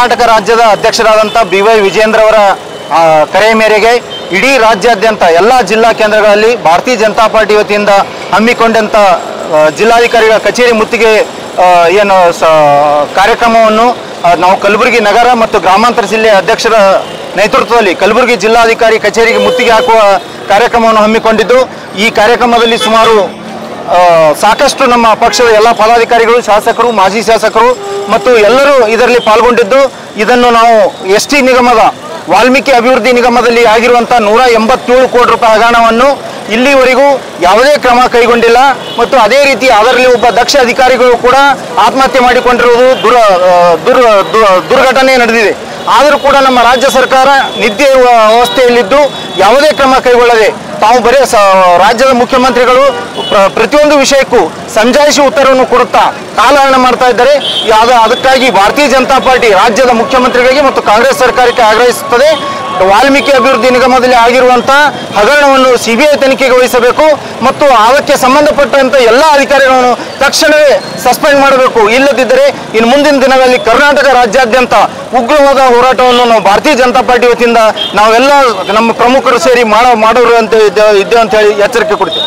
ಕರ್ನಾಟಕ ರಾಜ್ಯದ ಅಧ್ಯಕ್ಷರಾದಂಥ BY ವಿಜೇಂದ್ರ ಅವರ ಕರೆ ಮೇರೆಗೆ ಇಡೀ ರಾಜ್ಯಾದ್ಯಂತ ಎಲ್ಲ ಜಿಲ್ಲಾ ಕೇಂದ್ರಗಳಲ್ಲಿ ಭಾರತೀಯ ಜನತಾ ಪಾರ್ಟಿ ವತಿಯಿಂದ ಹಮ್ಮಿಕೊಂಡಂಥ ಜಿಲ್ಲಾಧಿಕಾರಿಗಳ ಕಚೇರಿ ಮುತ್ತಿಗೆ ಏನು ಕಾರ್ಯಕ್ರಮವನ್ನು ನಾವು ಕಲಬುರಗಿ ನಗರ ಮತ್ತು ಗ್ರಾಮಾಂತರ ಜಿಲ್ಲೆಯ ಅಧ್ಯಕ್ಷರ ನೇತೃತ್ವದಲ್ಲಿ ಕಲಬುರಗಿ ಜಿಲ್ಲಾಧಿಕಾರಿ ಕಚೇರಿಗೆ ಮುತ್ತಿಗೆ ಹಾಕುವ ಕಾರ್ಯಕ್ರಮವನ್ನು ಹಮ್ಮಿಕೊಂಡಿದ್ದು, ಈ ಕಾರ್ಯಕ್ರಮದಲ್ಲಿ ಸುಮಾರು ಸಾಕಷ್ಟು ನಮ್ಮ ಪಕ್ಷದ ಎಲ್ಲ ಪದಾಧಿಕಾರಿಗಳು, ಶಾಸಕರು, ಮಾಜಿ ಶಾಸಕರು ಮತ್ತು ಎಲ್ಲರೂ ಇದರಲ್ಲಿ ಪಾಲ್ಗೊಂಡಿದ್ದು, ಇದನ್ನು ನಾವು ST ನಿಗಮದ ವಾಲ್ಮೀಕಿ ಅಭಿವೃದ್ಧಿ ನಿಗಮದಲ್ಲಿ ಆಗಿರುವಂಥ 187 ಕೋಟಿ ರೂಪಾಯಿ ಹಗರಣವನ್ನು ಇಲ್ಲಿವರೆಗೂ ಯಾವುದೇ ಕ್ರಮ ಕೈಗೊಂಡಿಲ್ಲ ಮತ್ತು ಅದೇ ರೀತಿ ಅದರಲ್ಲಿ ಒಬ್ಬ ದಕ್ಷ ಅಧಿಕಾರಿಗಳು ಕೂಡ ಆತ್ಮಹತ್ಯೆ ಮಾಡಿಕೊಂಡಿರುವುದು ದುರ್ಘಟನೆ ನಡೆದಿದೆ. ಆದರೂ ಕೂಡ ನಮ್ಮ ರಾಜ್ಯ ಸರ್ಕಾರ ನಿದ್ದೆ ಅವಸ್ಥೆಯಲ್ಲಿದ್ದು ಯಾವುದೇ ಕ್ರಮ ಕೈಗೊಳ್ಳದೆ ತಾವು ಬರೀ ರಾಜ್ಯದ ಮುಖ್ಯಮಂತ್ರಿಗಳು ಪ್ರತಿಯೊಂದು ವಿಷಯಕ್ಕೂ ಸಮಜಾಯಿಷಿ ಉತ್ತರವನ್ನು ಕೊಡುತ್ತಾ ಕಾಲಹರಣ ಮಾಡ್ತಾ ಇದ್ದಾರೆ. ಅದಕ್ಕಾಗಿ ಭಾರತೀಯ ಜನತಾ ಪಾರ್ಟಿ ರಾಜ್ಯದ ಮುಖ್ಯಮಂತ್ರಿಗಳಿಗೆ ಮತ್ತು ಕಾಂಗ್ರೆಸ್ ಸರ್ಕಾರಕ್ಕೆ ಆಗ್ರಹಿಸುತ್ತದೆ, ವಾಲ್ಮೀಕಿ ಅಭಿವೃದ್ಧಿ ನಿಗಮದಲ್ಲಿ ಆಗಿರುವಂಥ ಹಗರಣವನ್ನು CBI ತನಿಖೆಗೆ ವಹಿಸಬೇಕು ಮತ್ತು ಅದಕ್ಕೆ ಸಂಬಂಧಪಟ್ಟಂಥ ಎಲ್ಲ ಅಧಿಕಾರಿಗಳನ್ನು ತಕ್ಷಣವೇ ಸಸ್ಪೆಂಡ್ ಮಾಡಬೇಕು. ಇಲ್ಲದಿದ್ದರೆ ಇನ್ನು ಮುಂದಿನ ದಿನಗಳಲ್ಲಿ ಕರ್ನಾಟಕ ರಾಜ್ಯಾದ್ಯಂತ ಉಗ್ರವಾದ ಹೋರಾಟವನ್ನು ನಾವು ಭಾರತೀಯ ಜನತಾ ಪಾರ್ಟಿ ವತಿಯಿಂದ ನಾವೆಲ್ಲ ನಮ್ಮ ಪ್ರಮುಖರು ಸೇರಿ ಮಾಡೋರು ಅಂತ ಇದ್ದೇವೆ ಅಂತ ಹೇಳಿ ಎಚ್ಚರಿಕೆ ಕೊಡ್ತೀವಿ.